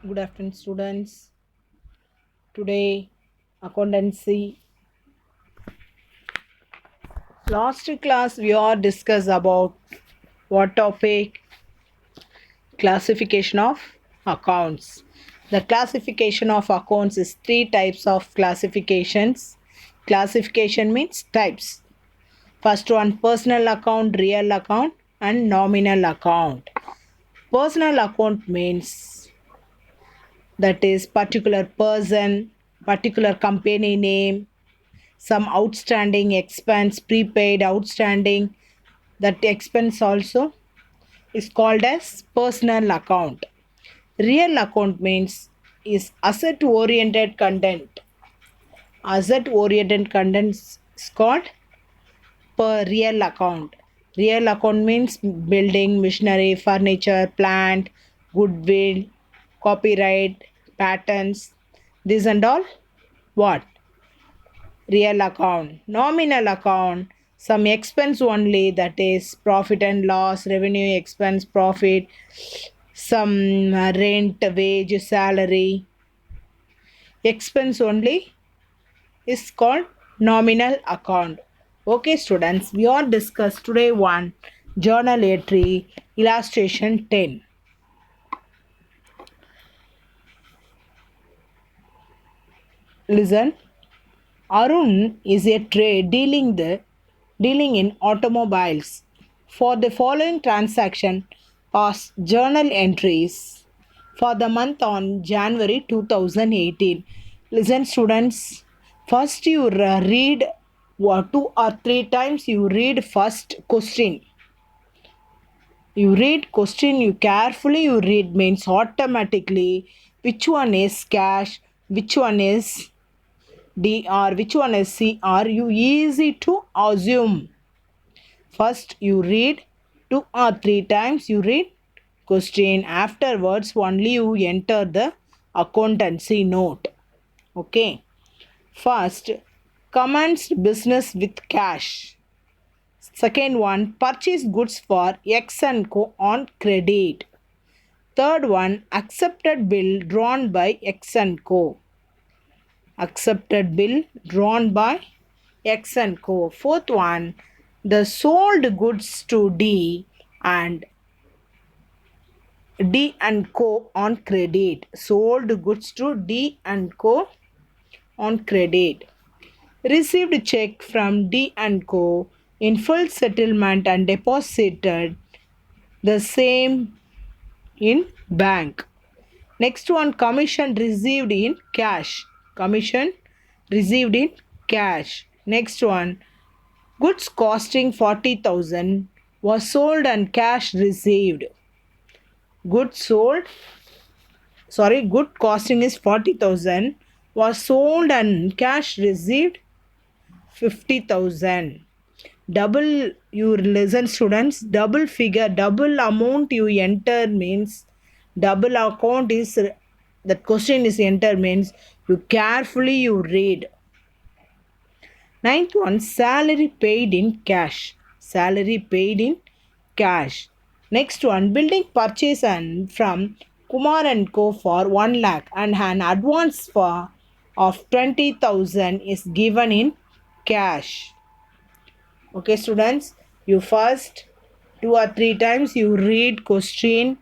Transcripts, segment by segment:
Good afternoon, students. Today, accountancy. Last class, we all discussed about what topic? Classification of accounts. The classification of accounts is three types of classifications. Classification means types. First one, personal account, real account, and nominal account. Personal account means that is particular person, particular company name, some outstanding expense, prepaid outstanding, that expense also is called as personal account. Real account means is asset oriented content. Asset oriented content is called per real account. Real account means building, machinery, furniture, plant, goodwill, copyright, patents, this and all what? Real account. Nominal account, some expense only, that is profit and loss, revenue, expense, profit, some rent, wage, salary, expense only is called nominal account. Okay, students, we all discussed today one journal entry illustration 10. Listen. Arun is a trade dealing in automobiles. For the following transaction, pass journal entries for the month on January 2018. Listen, students. First, you read two or three times. You read first question. You read question. You carefully you read means automatically which one is cash, which one is DR, which one is CR, you easy to assume. First you read two or three times you read question. Afterwards only you enter the accountancy note. Okay. First, commenced business with cash. Second one, purchase goods for X and Co on credit. Third one, accepted bill drawn by X and Co. Accepted bill drawn by X and Co. Fourth one, the sold goods to D and Co on credit. Sold goods to D and Co on credit. Received check from D and Co in full settlement and deposited the same in bank. Next one, commission received in cash. Commission received in cash. Next one, goods costing 40,000 was sold and cash received. Good costing is 40,000 was sold and cash received 50,000. Double, you listen students, double figure, double amount you enter means double account is that question is enter means you carefully you read. Ninth one, salary paid in cash. Salary paid in cash. Next one, building purchase and from Kumar and Co for 1 lakh and an advance for of 20,000 is given in cash. Okay, students, you first two or three times you read question.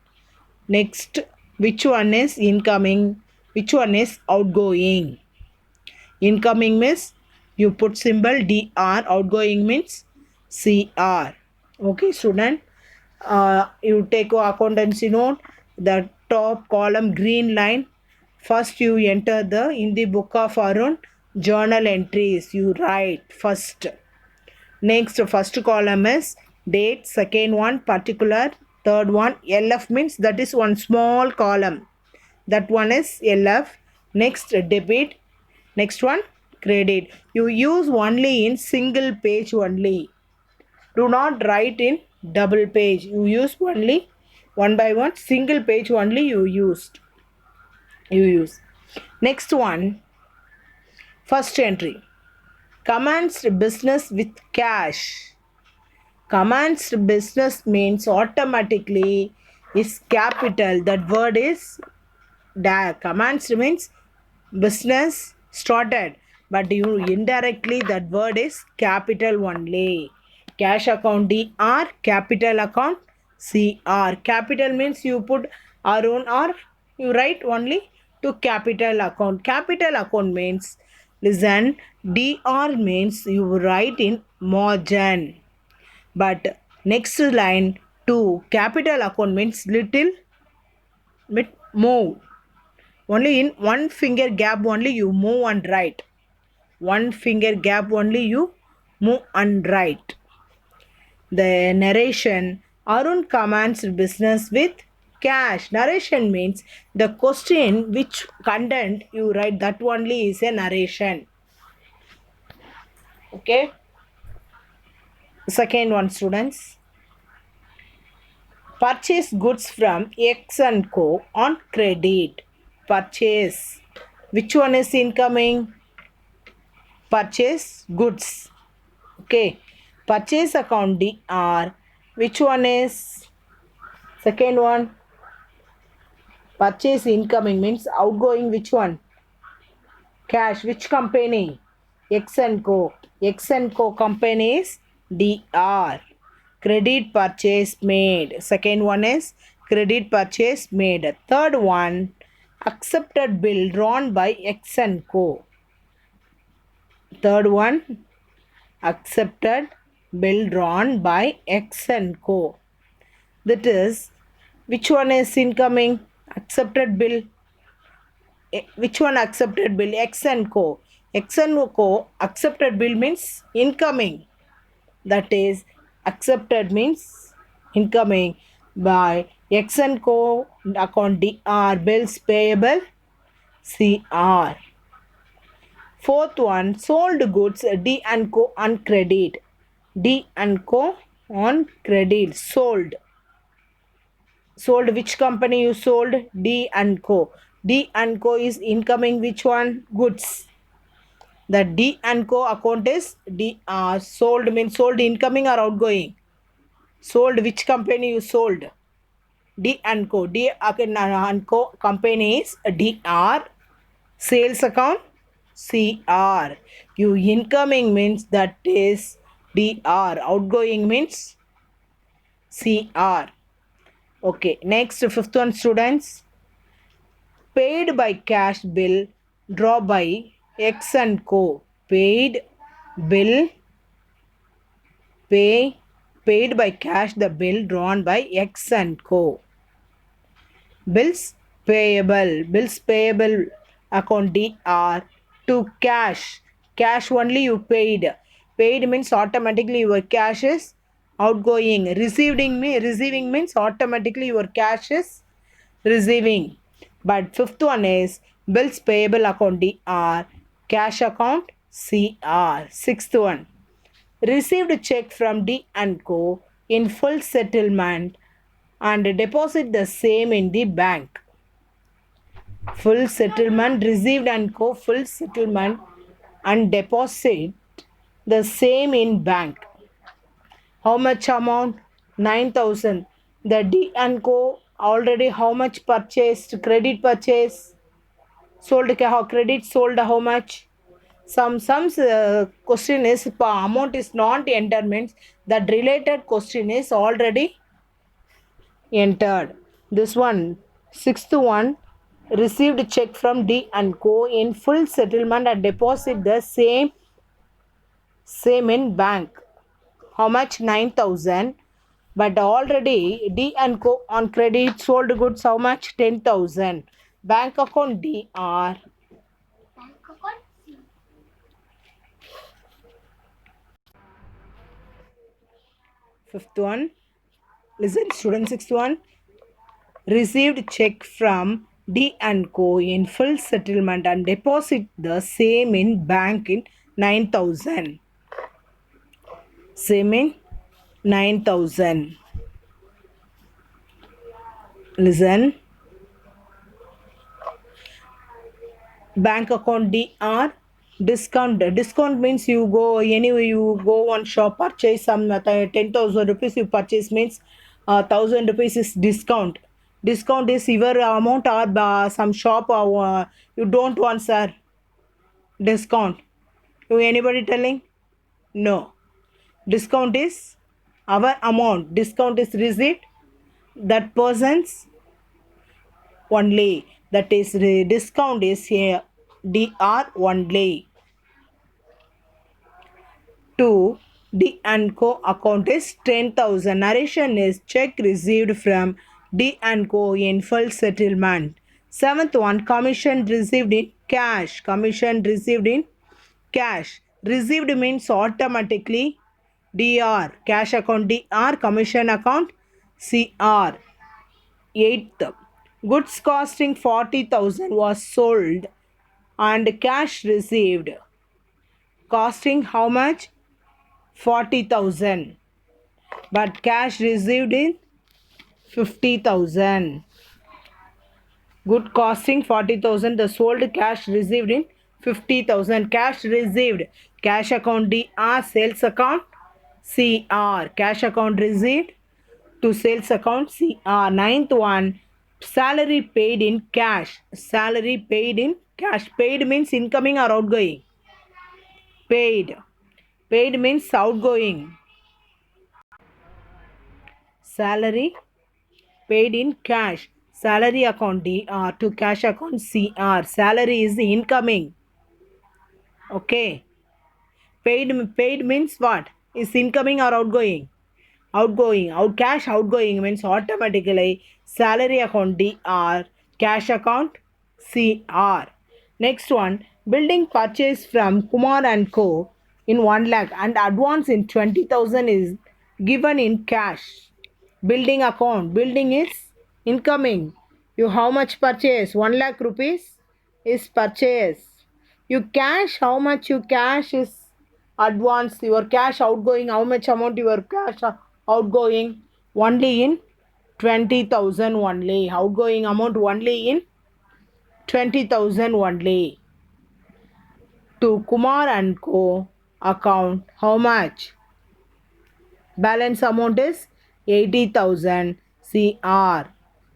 Next, which one is incoming, which one is outgoing. Incoming means you put symbol DR, outgoing means CR. Okay, student. You take a accountancy note, the top column green line. First, you enter the in the book of Arun journal entries. You write first. Next, first column is date. Second one particular. Third one LF means that is one small column. That one is LF. Next debit. Next one credit. You use only in single page only. Do not write in double page. You use only one by one single page only you used. You use. Next one, first entry. Commenced business with cash. Commenced business means automatically is capital. That word is Commenced means business started, but you indirectly that word is capital only. Cash account DR, capital account CR. Capital means you put R on R, you write only to capital account. Capital account means, listen, DR means you write in margin. But next line to capital account means little bit move. Only in one finger gap only you move and write. One finger gap only you move and write. The narration, Arun commenced business with cash. Narration means the question which content you write, that only is a narration. Okay. Second one, students. Purchase goods from X and Co on credit. Purchase. Which one is incoming? Purchase goods. Okay. Purchase account DR. Which one is? Second one. Purchase incoming means outgoing. Which one? Cash. Which company? X and Co. X and Co company is DR. Credit purchase made. Second one is credit purchase made. Third one, accepted bill drawn by X and Co. Third one, accepted bill drawn by X and Co. That is, which one is incoming? Accepted bill. Which one accepted bill? X and Co. X and Co accepted bill means incoming. That is, accepted means incoming by X and Co account DR, bills payable CR. Fourth one, sold goods D and Co on credit. D and Co on credit. Sold. Sold, which company you sold? D and Co. D and Co is incoming, which one? Goods. The D and Co account is DR. Sold means sold incoming or outgoing? Sold, which company you sold? D and Co. D and Co company is DR. Sales account CR. You incoming means that is DR. Outgoing means CR. Okay. Next, fifth one, students. Paid by cash bill draw by X and Co. Paid bill. Paid by cash the bill drawn by X and Co. Bills payable. Bills payable account DR to cash. Cash only you paid. Paid means automatically your cash is outgoing. Receiving means automatically your cash is receiving. But fifth one is bills payable account DR, cash account CR. Sixth one, received check from D and Co in full settlement and deposit the same in the bank. Full settlement, received and Co full settlement and deposit the same in bank. How much amount? 9,000. The D and Co already how much purchased? Credit purchase. Sold credit sold how much? Some question is amount is not entered means that related question is already entered. This one, sixth one, received check from D and Co in full settlement and deposit the same in bank. How much? 9,000. But already D and Co on credit sold goods how much? 10,000. Bank account DR. Fifth one, listen student, sixth one, received check from D and Co in full settlement and deposit the same in bank in 9,000. Same in 9,000. Listen. Bank account DR. Discount means you go anyway, you go one shop, purchase some 10,000 rupees you purchase means 1,000 rupees is discount. Discount is your amount or some shop or you don't want, sir. Discount. You anybody telling? No. Discount is our amount. Discount is receipt that person's only. That is discount is here. DR only. 2. D and Co account is 10,000. Narration is check received from D and Co in full settlement. Seventh one, commission received in cash. Commission received in cash. Received means automatically DR. Cash account DR. Commission account CR. Eighth, goods costing 40,000 was sold and cash received. Costing how much? 40,000. But cash received in 50,000. Good costing 40,000. The sold cash received in 50,000. Cash received. Cash account DR. Sales account CR. Cash account received to sales account CR. Ninth one. Salary paid in cash. Salary paid in cash. Paid means incoming or outgoing. Paid. Paid means outgoing. Salary paid in cash. Salary account DR to cash account CR. Salary is incoming. Okay. Paid means what? Is incoming or outgoing? Outgoing. Cash outgoing means automatically salary account DR, cash account CR. Next one, building purchase from Kumar and Co. in 1 lakh and advance in 20,000 is given in cash. Building account. Building is incoming. You how much purchase? 1 lakh rupees is purchase. You cash, how much you cash is advance. Your cash outgoing, how much amount your cash outgoing? Only in 20,000 only. Outgoing amount only in 20,000 only. To Kumar and Co. account, how much? Balance amount is 80,000 CR.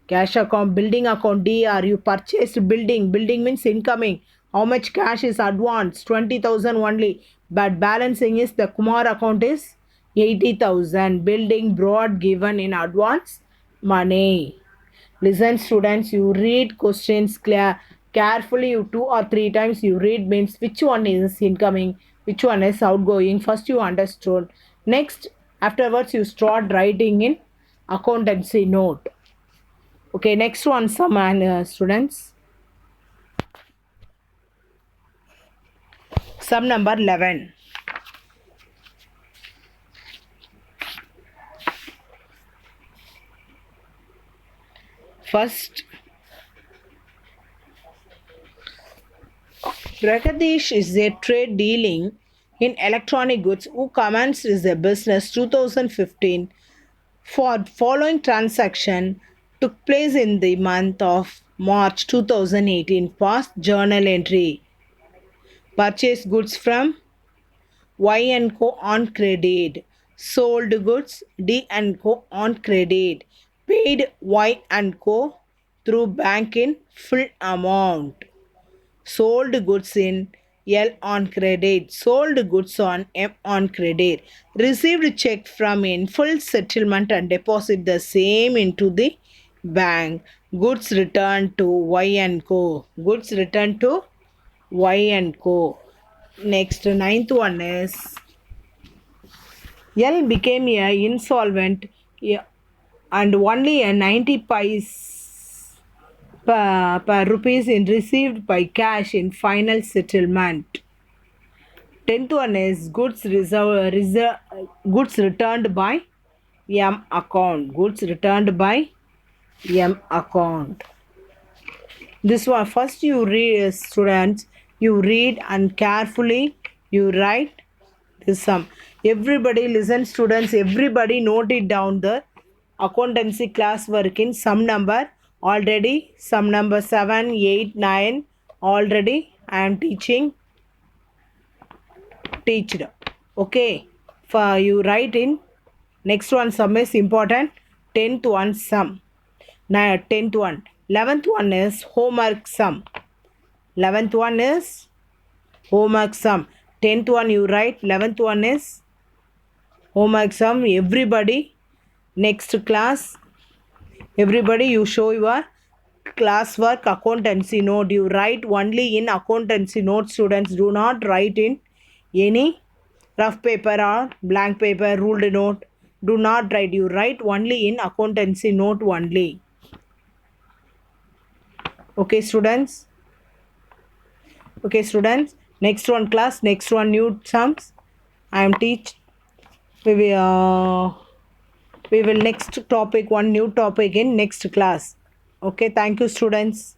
Cash account, building account DR. You purchased building. Building means incoming. How much cash is advance? 20,000 only. But balancing is the Kumar account is 80,000. Building brought given in advance money. Listen, students, you read questions carefully. You 2 or 3 times you read means which one is incoming, which one is outgoing. First you understood. Next, afterwards you start writing in accountancy note. Okay, next one, some students. Sum number 11. First, Prakadesh is a trade dealing in electronic goods who commenced his business 2015. For following transaction took place in the month of March 2018. Past journal entry. Purchased goods from Y and Co on credit. Sold goods D and Co on credit. Paid Y and Co through bank in full amount. Sold goods in L on credit. Sold goods on M on credit. Received check from in full settlement and deposit the same into the bank. Goods returned to Y and Co. Goods returned to Y and Co. Next, ninth one is L became a insolvent and only a 90 paise per rupees in received by cash in final settlement. 10th one is goods returned by M account. Goods returned by M account. This one first you read, students. You read and carefully you write this sum. Everybody listen, students. Everybody note it down. The accountancy class work in sum number already. Sum number 7, 8, 9 already I am teached. Okay. For you write in next one sum is important. 10th one sum. 10th one. 11th one is homework sum. 11th one is homework sum. 10th one you write. 11th one is homework sum. Everybody, next class, everybody you show your classwork accountancy note. You write only in accountancy note, students. Do not write in any rough paper or blank paper, ruled note. Do not write. You write only in accountancy note only. Okay, students. Okay, students. Next one class. Next one new sums. I am teach. We will next topic, one new topic in next class. Okay, thank you, students.